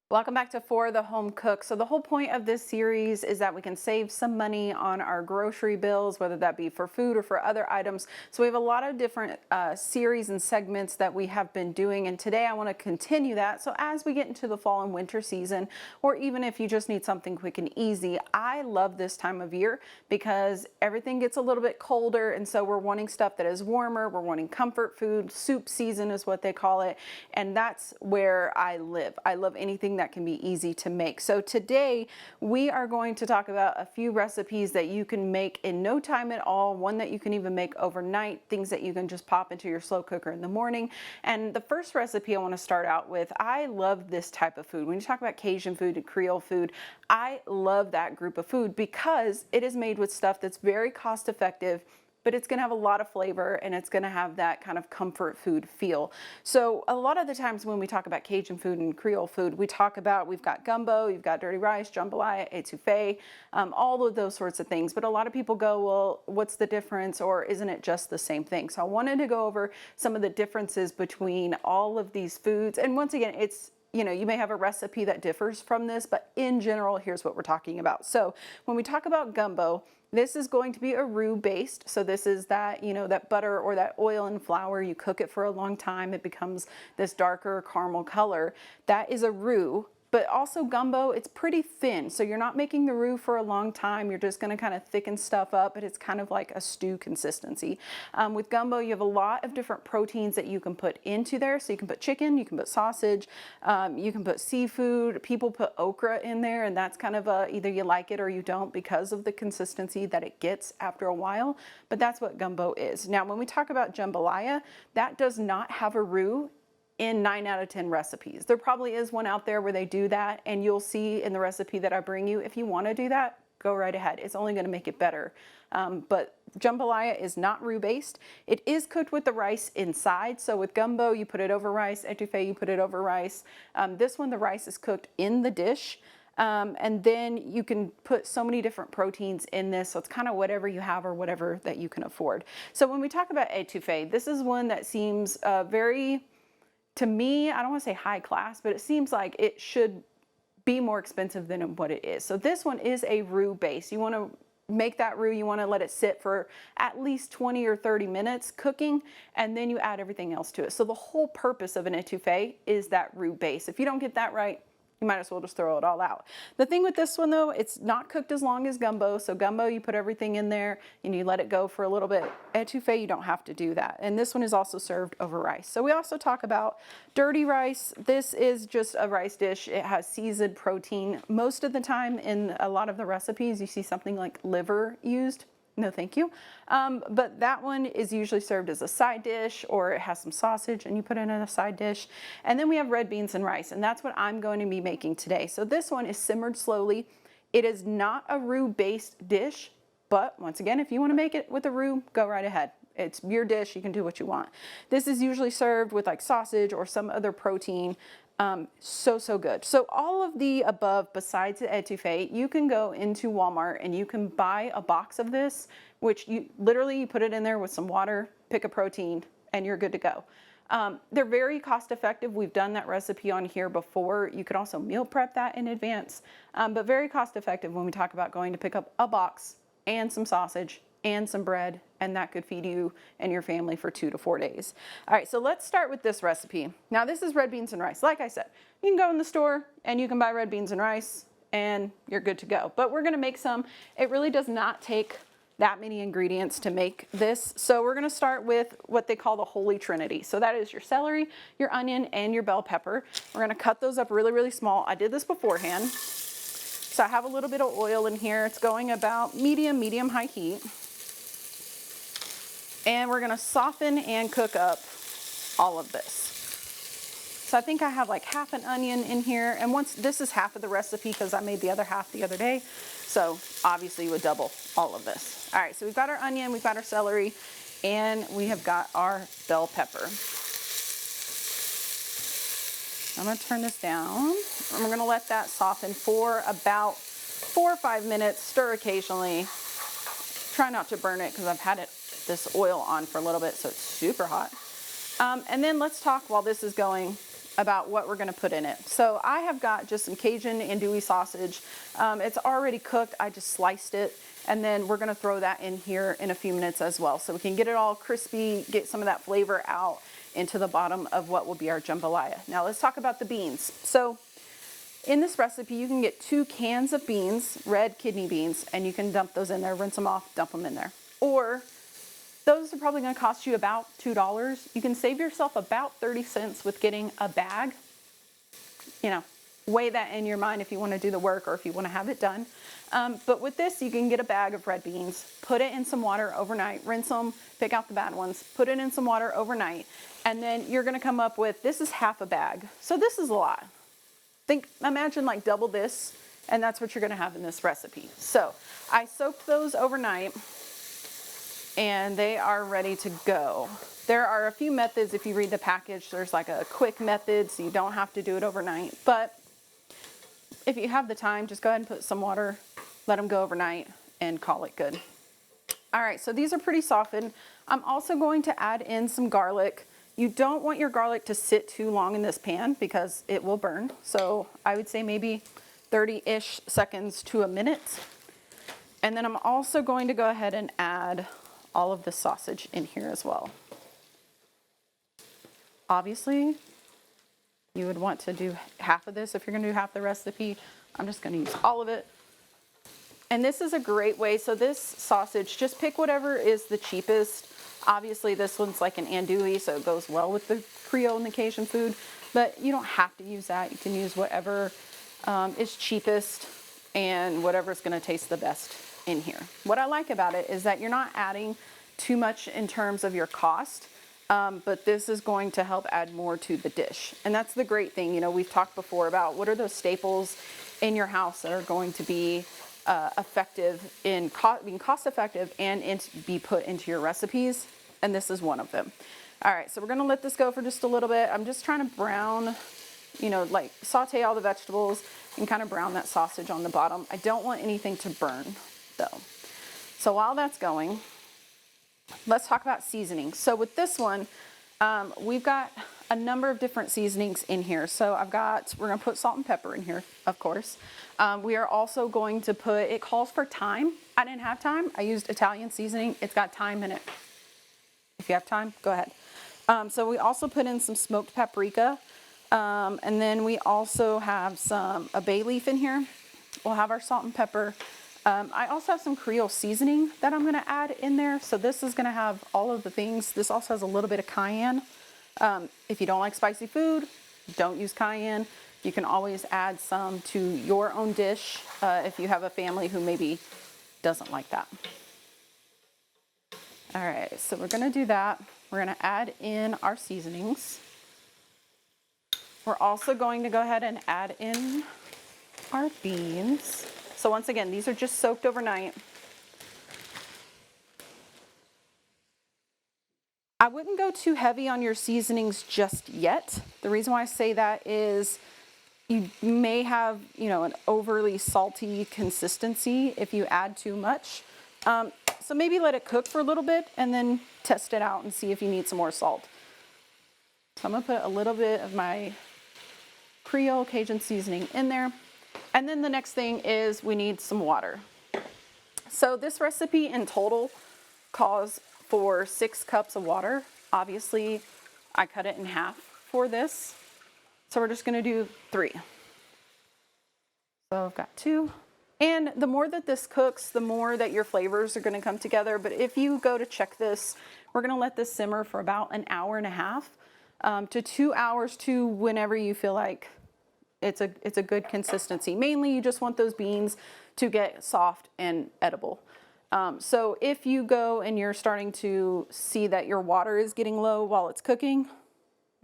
Welcome back to For the Home Cook. So the whole point of this series is that we can save some money on our grocery bills, whether that be for food or for other items. So we have a lot of different series and segments that we have been doing. And today I want to continue that. So as we get into the fall and winter season, or even if you just need something quick and easy, I love this time of year because everything gets a little bit colder. And so we're wanting stuff that is warmer. We're wanting comfort food. Soup season is what they call it. And that's where I live. I love anything that can be easy to make. So today we are going to talk about a few recipes that you can make in no time at all, one that you can even make overnight, things that you can just pop into your slow cooker in the morning. And the first recipe I want to start out with, I love this type of food. When you talk about Cajun food and Creole food, I love that group of food because it is made with stuff that's very cost effective, but it's going to have a lot of flavor and it's going to have that kind of comfort food feel. So a lot of the times when we talk about Cajun food and Creole food, we talk about, we've got gumbo, you've got dirty rice, jambalaya, etouffee, all of those sorts of things. But a lot of people go, well, what's the difference, or isn't it just the same thing? So I wanted to go over some of the differences between all of these foods. And once again, you may have a recipe that differs from this, but in general, here's what we're talking about. So when we talk about gumbo, this is going to be a roux based. So this is that, that butter or that oil and flour. You cook it for a long time. It becomes this darker caramel color. That is a roux. But also gumbo, it's pretty thin. So you're not making the roux for a long time. You're just going to kind of thicken stuff up, but it's kind of like a stew consistency. With gumbo, you have a lot of different proteins that you can put into there. So you can put chicken, you can put sausage, you can put seafood. People put okra in there, and that's kind of either you like it or you don't because of the consistency that it gets after a while. But that's what gumbo is. Now, when we talk about jambalaya, that does not have a roux in 9 out of 10 recipes. There probably is one out there where they do that, and you'll see in the recipe that I bring you, if you want to do that, go right ahead. It's only going to make it better. But jambalaya is not roux based. It is cooked with the rice inside. So with gumbo, you put it over rice. Etouffee, you put it over rice. This one, the rice is cooked in the dish. And then you can put so many different proteins in this. So it's kind of whatever you have or whatever that you can afford. So when we talk about etouffee, this is one that seems to me, I don't want to say high class, but it seems like it should be more expensive than what it is. So this one is a roux base. You want to make that roux, you want to let it sit for at least 20 or 30 minutes cooking, and then you add everything else to it. So the whole purpose of an etouffee is that roux base. If you don't get that right, you might as well just throw it all out. The thing with this one though, it's not cooked as long as gumbo. So gumbo, you put everything in there and you let it go for a little bit. Etouffee, you don't have to do that. And this one is also served over rice. So we also talk about dirty rice. This is just a rice dish. It has seasoned protein. Most of the time in a lot of the recipes, you see something like liver used. No, thank you. But that one is usually served as a side dish, or it has some sausage and you put it in a side dish. And then we have red beans and rice, and that's what I'm going to be making today. So this one is simmered slowly. It is not a roux-based dish, but once again, if you want to make it with a roux, go right ahead. It's your dish. You can do what you want. This is usually served with like sausage or some other protein. So good. So all of the above, besides the etouffee, you can go into Walmart and you can buy a box of this, which you put it in there with some water, pick a protein, and you're good to go. They're very cost effective. We've done that recipe on here before. You could also meal prep that in advance, but very cost effective when we talk about going to pick up a box and some sausage and some bread, and that could feed you and your family for 2 to 4 days. All right, so let's start with this recipe. Now this is red beans and rice. Like I said, you can go in the store and you can buy red beans and rice and you're good to go. But we're gonna make some. It really does not take that many ingredients to make this. So we're gonna start with what they call the Holy Trinity. So that is your celery, your onion, and your bell pepper. We're gonna cut those up really, really small. I did this beforehand. So I have a little bit of oil in here. It's going about medium high heat. And we're gonna soften and cook up all of this. So I think I have like half an onion in here. And this is half of the recipe because I made the other half the other day. So obviously you would double all of this. All right, so we've got our onion, we've got our celery, and we have got our bell pepper. I'm gonna turn this down. And we're gonna let that soften for about 4 or 5 minutes, stir occasionally. Try not to burn it because I've had this oil on for a little bit, so it's super hot. And then let's talk while this is going about what we're going to put in it. So I have got just some Cajun andouille sausage. It's already cooked. I just sliced it, and then we're going to throw that in here in a few minutes as well, so we can get it all crispy, get some of that flavor out into the bottom of what will be our jambalaya. Now let's talk about the beans. So in this recipe, you can get 2 cans of beans, red kidney beans, and you can dump those in there, rinse them off, dump them in there. Or those are probably going to cost you about $2. You can save yourself about 30 cents with getting a bag. You know, weigh that in your mind if you want to do the work or if you want to have it done. But with this, you can get a bag of red beans, put it in some water overnight, rinse them, pick out the bad ones, put it in some water overnight, and then you're going to come up with, this is half a bag. So this is a lot. Imagine like double this, and that's what you're going to have in this recipe. So I soaked those overnight, and they are ready to go. There are a few methods. If you read the package, there's like a quick method, so you don't have to do it overnight. But if you have the time, just go ahead and put some water, let them go overnight, and call it good. All right, so these are pretty softened. I'm also going to add in some garlic. You don't want your garlic to sit too long in this pan because it will burn. So I would say maybe 30-ish seconds to a minute. And then I'm also going to go ahead and add all of the sausage in here as well. Obviously, you would want to do half of this if you're going to do half the recipe. I'm just going to use all of it. And this is a great way. So this sausage, just pick whatever is the cheapest. Obviously, this one's like an andouille, so it goes well with the Creole and the Cajun food. But you don't have to use that. You can use whatever is cheapest and whatever's going to taste the best in here. What I like about it is that you're not adding too much in terms of your cost. But this is going to help add more to the dish. And that's the great thing. You know, we've talked before about what are those staples in your house that are going to be effective in being cost effective and be put into your recipes. And this is one of them. All right, so we're going to let this go for just a little bit. I'm just trying to brown, you know, like saute all the vegetables and kind of brown that sausage on the bottom. I don't want anything to burn though. So while that's going, let's talk about seasoning. So with this one, we've got a number of different seasonings in here. So we're going to put salt and pepper in here, of course. We are also going to put, it calls for thyme. I didn't have thyme. I used Italian seasoning. It's got thyme in it. If you have time, go ahead. So we also put in some smoked paprika. And then we also have a bay leaf in here. We'll have our salt and pepper. I also have some Creole seasoning that I'm going to add in there. So this is going to have all of the things. This also has a little bit of cayenne. If you don't like spicy food, don't use cayenne. You can always add some to your own dish if you have a family who maybe doesn't like that. All right, so we're going to do that. We're going to add in our seasonings. We're also going to go ahead and add in our beans. So once again, these are just soaked overnight. I wouldn't go too heavy on your seasonings just yet. The reason why I say that is you may have, you know, an overly salty consistency if you add too much. So maybe let it cook for a little bit and then test it out and see if you need some more salt. So I'm gonna put a little bit of my Creole Cajun seasoning in there. And then the next thing is we need some water. So this recipe in total calls for 6 cups of water. Obviously, I cut it in half for this. So we're just gonna do 3. So I've got 2. And the more that this cooks, the more that your flavors are gonna come together. But if you go to check this, we're gonna let this simmer for about an hour and a half to 2 hours, to whenever you feel like it's a good consistency. Mainly, you just want those beans to get soft and edible. So if you go and you're starting to see that your water is getting low while it's cooking,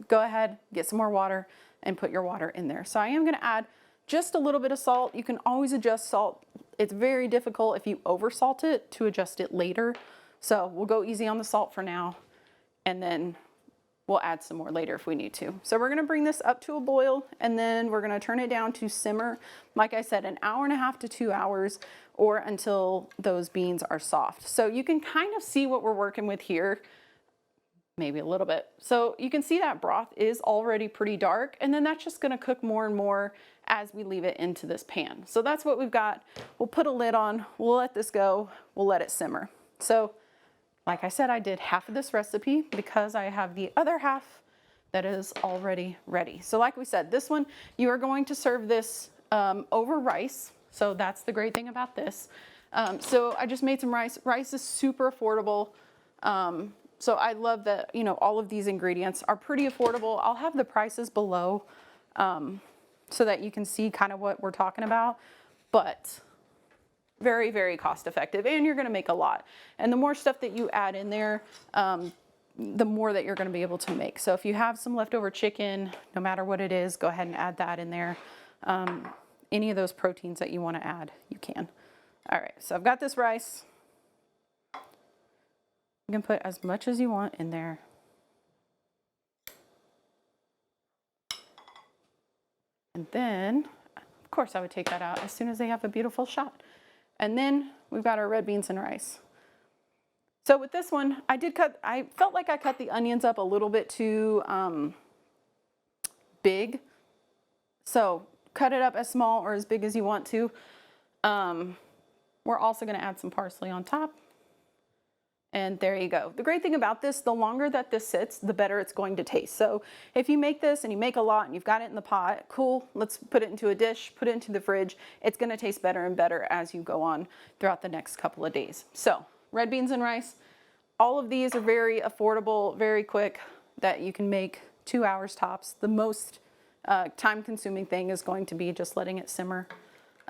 go ahead, get some more water and put your water in there. So I am gonna add just a little bit of salt. You can always adjust salt. It's very difficult if you over salt it to adjust it later. So we'll go easy on the salt for now, and then we'll add some more later if we need to. So we're gonna bring this up to a boil, and then we're gonna turn it down to simmer, like I said, an hour and a half to 2 hours, or until those beans are soft. So you can kind of see what we're working with here. maybe a little bit. So you can see that broth is already pretty dark, and then that's just gonna cook more and more as we leave it into this pan. So that's what we've got. We'll put a lid on, we'll let this go, we'll let it simmer. So like I said, I did half of this recipe because I have the other half that is already ready. So like we said, this one, you are going to serve this over rice. So that's the great thing about this. So I just made some rice. Rice is super affordable. So I love that, you know, all of these ingredients are pretty affordable. I'll have the prices below so that you can see kind of what we're talking about, but very, very cost effective, and you're gonna make a lot. And the more stuff that you add in there, the more that you're gonna be able to make. So if you have some leftover chicken, no matter what it is, go ahead and add that in there. Any of those proteins that you wanna add, you can. All right, so I've got this rice. You can put as much as you want in there. And then, of course, I would take that out as soon as they have a beautiful shot. And then we've got our red beans and rice. So with this one, I felt like I cut the onions up a little bit too big. So cut it up as small or as big as you want to. We're also gonna add some parsley on top. And there you go. The great thing about this, the longer that this sits, the better it's going to taste. So if you make this and you make a lot and you've got it in the pot, cool, let's put it into a dish, put it into the fridge. It's gonna taste better and better as you go on throughout the next couple of days. So red beans and rice, all of these are very affordable, very quick, that you can make 2 hours tops. The most time consuming thing is going to be just letting it simmer.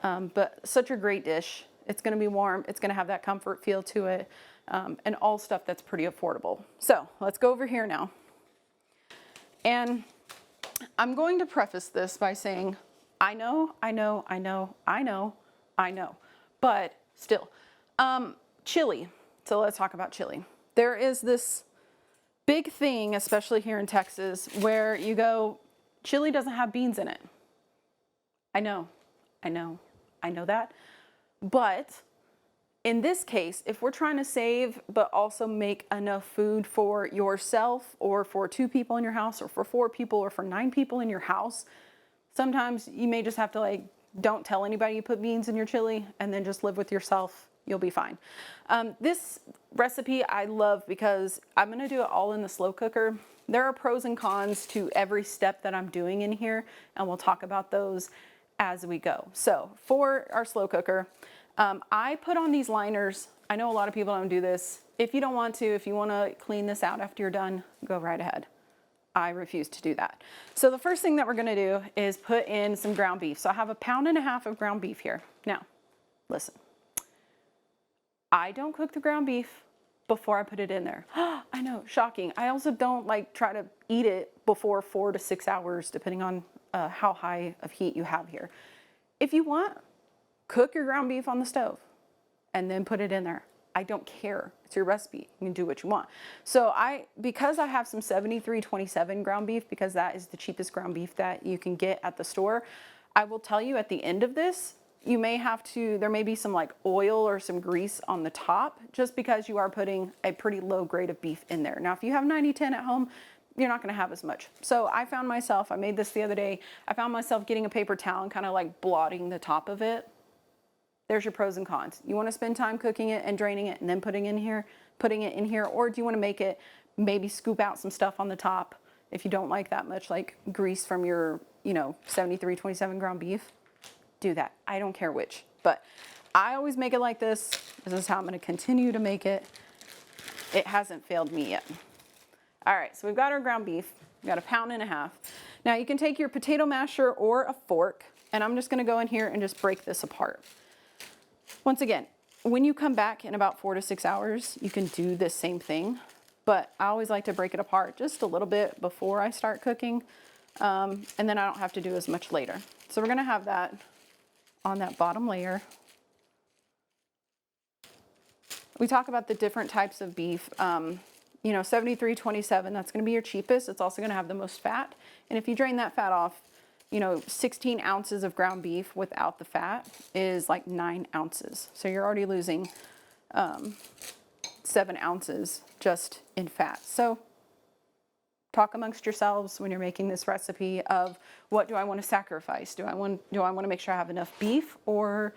But such a great dish. It's gonna be warm, it's gonna have that comfort feel to it. And all stuff that's pretty affordable. So let's go over here now. And I'm going to preface this by saying, I know, but still. Chili. So let's talk about chili. There is this big thing, especially here in Texas, where you go, chili doesn't have beans in it. I know that. But in this case, if we're trying to save, but also make enough food for yourself or for 2 people in your house or for 4 people or for 9 people in your house, sometimes you may just have to like, don't tell anybody you put beans in your chili and then just live with yourself. You'll be fine. This recipe I love because I'm gonna do it all in the slow cooker. There are pros and cons to every step that I'm doing in here, and we'll talk about those as we go. So for our slow cooker, I put on these liners. I know a lot of people don't do this. If you don't want to, if you want to clean this out after you're done, go right ahead. I refuse to do that. So the first thing that we're going to do is put in some ground beef. So I have 1.5 pounds of ground beef here. Now, listen. I don't cook the ground beef before I put it in there. I know, shocking. I also don't like try to eat it before 4 to 6 hours, depending on how high of heat you have here. If you want, cook your ground beef on the stove and then put it in there. I don't care. It's your recipe. You can do what you want. So because I have some 7327 ground beef, because that is the cheapest ground beef that you can get at the store, I will tell you at the end of this, you may have to, there may be some like oil or some grease on the top, just because you are putting a pretty low grade of beef in there. Now, if you have 90-10 at home, you're not gonna have as much. So I found myself, I made this the other day, I found myself getting a paper towel and kind of like blotting the top of it. There's your pros and cons. You want to spend time cooking it and draining it and then putting it in here, or do you want to make it, maybe scoop out some stuff on the top if you don't like that much like grease from your, 7327 ground beef, do that. I don't care which, but I always make it like this. This is how I'm going to continue to make it. It hasn't failed me yet. All right, so we've got our ground beef. We've got 1.5 pounds. Now you can take your potato masher or a fork, and I'm just going to go in here and just break this apart. Once again, when you come back in about 4 to 6 hours, you can do this same thing, but I always like to break it apart just a little bit before I start cooking, and then I don't have to do as much later. So we're gonna have that on that bottom layer. We talk about the different types of beef. 7327, that's gonna be your cheapest. It's also gonna have the most fat, and if you drain that fat off, 16 ounces of ground beef without the fat is like 9 ounces. So you're already losing 7 ounces just in fat. So Talk amongst yourselves when you're making this recipe of what do I want to sacrifice? Do I want to make sure I have enough beef, or,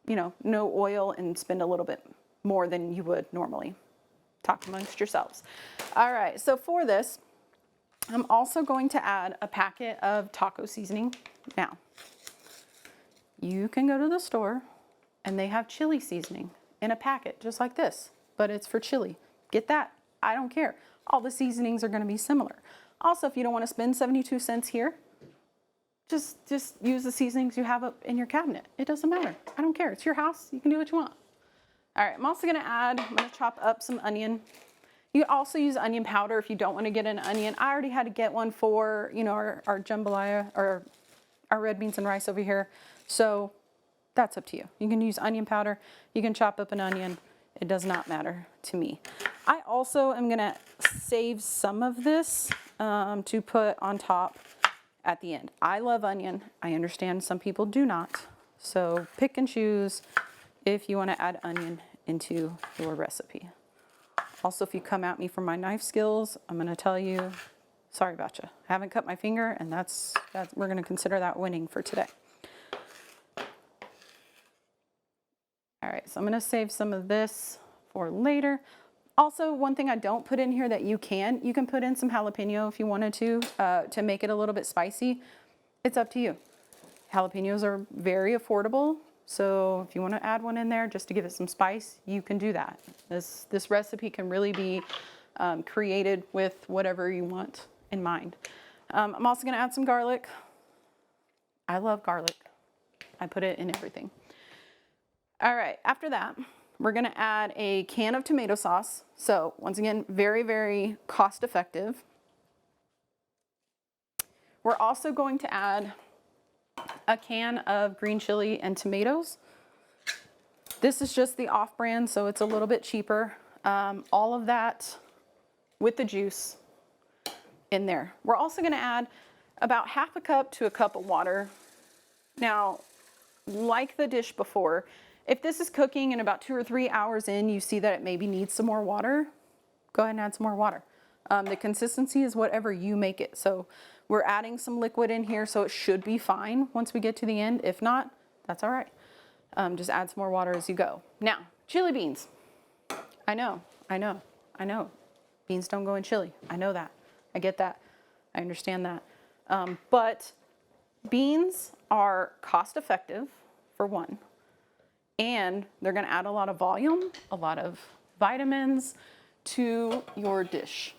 you know, no oil and spend a little bit more than you would normally? Talk amongst yourselves. All right, so for this, I'm also going to add a packet of taco seasoning. Now, you can go to the store and they have chili seasoning in a packet just like this, but it's for chili. Get that. I don't care. All the seasonings are going to be similar. Also, if you don't want to spend 72 cents here, just use the seasonings you have up in your cabinet. It doesn't matter. I don't care. It's your house. You can do what you want. All right, I'm also going to chop up some onion. You can also use onion powder if you don't want to get an onion. I already had to get one for, you know, our jambalaya, or our red beans and rice over here. So that's up to you. You can use onion powder. You can chop up an onion. It does not matter to me. I also am going to save some of this to put on top at the end. I love onion. I understand some people do not. So pick and choose if you want to add onion into your recipe. Also, if you come at me for my knife skills, I'm going to tell you, sorry about you. I haven't cut my finger, and that's we're going to consider that winning for today. All right, so I'm going to save some of this for later. Also, one thing I don't put in here that you can put in some jalapeno if you wanted to make it a little bit spicy. It's up to you. Jalapenos are very affordable, so if you want to add one in there just to give it some spice, you can do that. This recipe can really be created with whatever you want in mind. I'm also going to add some garlic. I love garlic. I put it in everything. All right, after that, we're going to add a can of tomato sauce. So once again, very, very cost effective. We're also going to add a can of green chili and tomatoes. This is just the off-brand, so it's a little bit cheaper. All of that with the juice in there. We're also going to add about half a cup to a cup of water. Now, like the dish before, if this is cooking and about 2 or 3 hours in, you see that it maybe needs some more water, go ahead and add some more water. The consistency is whatever you make it. So we're adding some liquid in here, so it should be fine once we get to the end. If not, that's all right. Just add some more water as you go. Now, chili beans. I know. Beans don't go in chili. I know that. I get that. I understand that. But beans are cost effective, for one. And they're going to add a lot of volume, a lot of vitamins to your dish.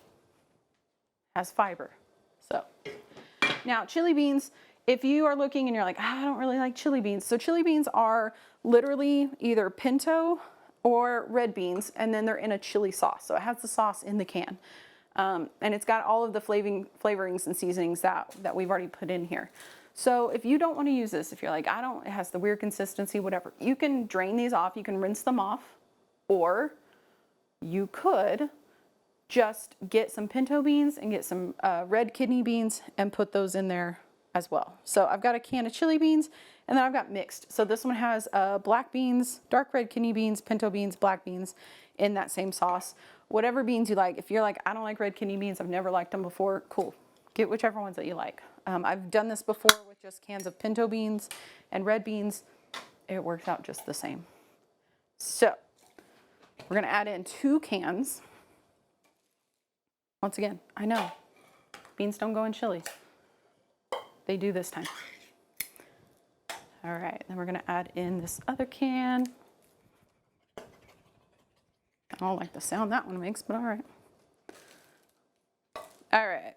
Has fiber. So now chili beans, if you are looking and you're like, I don't really like chili beans. So chili beans are literally either pinto or red beans, and then they're in a chili sauce. So it has the sauce in the can. And it's got all of the flavorings and seasonings that we've already put in here. So if you don't want to use this, if you're like, it has the weird consistency, whatever, you can drain these off, you can rinse them off, or you could just get some pinto beans and get some red kidney beans and put those in there as well. So I've got a can of chili beans, and then I've got mixed. So this one has black beans, dark red kidney beans, pinto beans, black beans in that same sauce. Whatever beans you like. If you're like, I don't like red kidney beans, I've never liked them before, cool. Get whichever ones that you like. I've done this before with just cans of pinto beans and red beans. It works out just the same. So we're going to add in 2 cans. Once again, I know beans don't go in chili. They do this time. All right, then we're going to add in this other can. I don't like the sound that one makes, but all right. All right.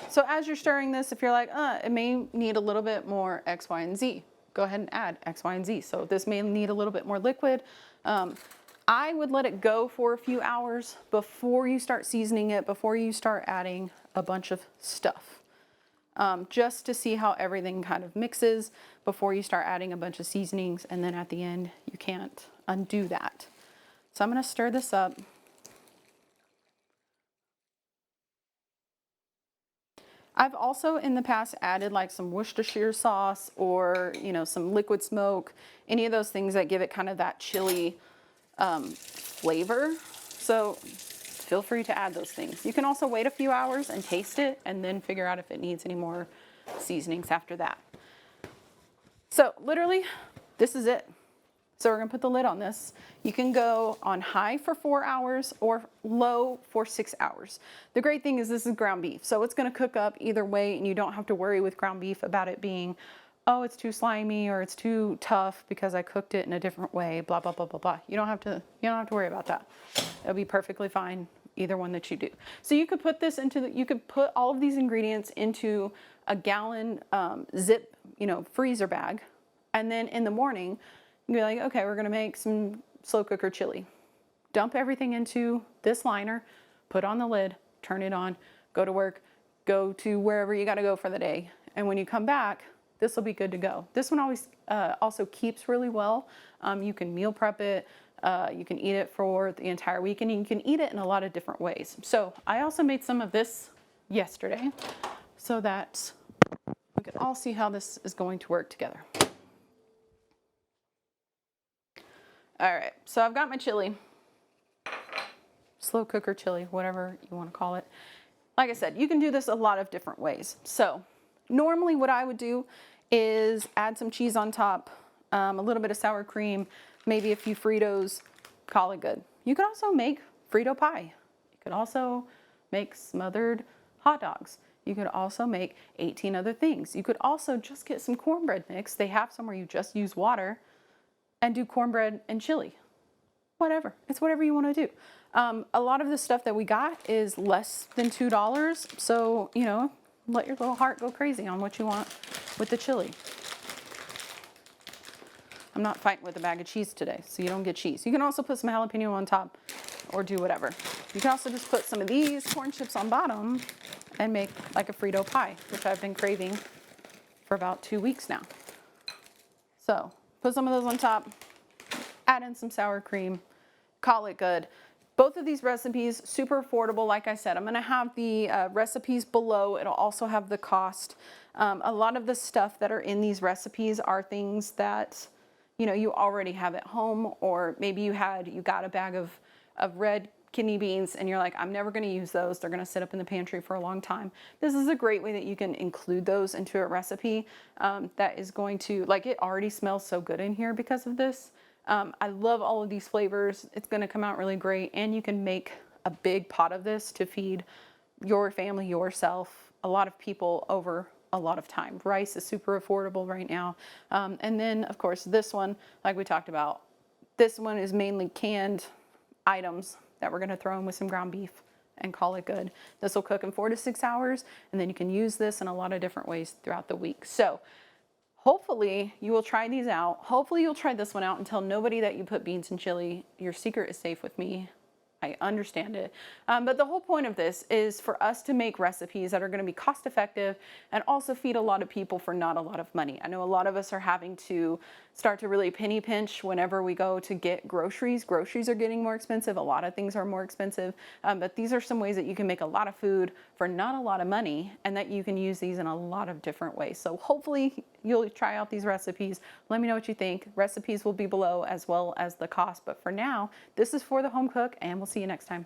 So as you're stirring this, if you're like, it may need a little bit more X, Y, and Z, go ahead and add X, Y, and Z. So this may need a little bit more liquid. I would let it go for a few hours before you start seasoning it, before you start adding a bunch of stuff, just to see how everything kind of mixes before you start adding a bunch of seasonings. And then at the end, you can't undo that. So I'm going to stir this up. I've also in the past added like some Worcestershire sauce or, some liquid smoke, any of those things that give it kind of that chili flavor. So feel free to add those things. You can also wait a few hours and taste it and then figure out if it needs any more seasonings after that. So literally, this is it. So we're gonna put the lid on this. You can go on high for 4 hours or low for 6 hours. The great thing is this is ground beef, so it's gonna cook up either way, and you don't have to worry with ground beef about it being, oh, it's too slimy or it's too tough because I cooked it in a different way, blah, blah, blah, blah, blah. You don't have to worry about that. It'll be perfectly fine, either one that you do. So you could put this into, you could put all of these ingredients into a gallon zip, freezer bag. And then in the morning, you'd be like, okay, we're gonna make some slow cooker chili. Dump everything into this liner, put on the lid, turn it on, go to work, go to wherever you gotta go for the day. And when you come back, this will be good to go. This one always also keeps really well. You can meal prep it, you can eat it for the entire week, and you can eat it in a lot of different ways. So I also made some of this yesterday so that we can all see how this is going to work together. All right, so I've got my chili, slow cooker chili, whatever you want to call it. Like I said, you can do this a lot of different ways. So normally what I would do is add some cheese on top, a little bit of sour cream, maybe a few Fritos, call it good. You could also make Frito pie. You could also make smothered hot dogs. You could also make 18 other things. You could also just get some cornbread mix. They have some where you just use water and do cornbread and chili. Whatever, it's whatever you want to do. A lot of the stuff that we got is less than $2. So, let your little heart go crazy on what you want with the chili. I'm not fighting with a bag of cheese today, so you don't get cheese. You can also put some jalapeno on top or do whatever. You can also just put some of these corn chips on bottom and make like a Frito pie, which I've been craving for about 2 weeks now. So put some of those on top, add in some sour cream, call it good. Both of these recipes, super affordable. Like I said, I'm gonna have the recipes below. It'll also have the cost. A lot of the stuff that are in these recipes are things that, you already have at home, or maybe you got a bag of red kidney beans and you're like, I'm never gonna use those. They're gonna sit up in the pantry for a long time. This is a great way that you can include those into a recipe that is going to, it already smells so good in here because of this. I love all of these flavors. It's gonna come out really great, and you can make a big pot of this to feed your family, yourself, a lot of people over a lot of time. Rice is super affordable right now. And then of course this one, like we talked about, this one is mainly canned items that we're gonna throw in with some ground beef and call it good. This will cook in 4 to 6 hours, and then you can use this in a lot of different ways throughout the week. So hopefully you will try these out. Hopefully you'll try this one out and tell nobody that you put beans in chili. Your secret is safe with me. I understand it. But the whole point of this is for us to make recipes that are going to be cost effective and also feed a lot of people for not a lot of money. I know a lot of us are having to start to really penny pinch whenever we go to get groceries. Groceries are getting more expensive. A lot of things are more expensive. But these are some ways that you can make a lot of food for not a lot of money, and that you can use these in a lot of different ways. So hopefully you'll try out these recipes. Let me know what you think. Recipes will be below as well as the cost. But for now, this is For the Home Cook, and we'll see you next time.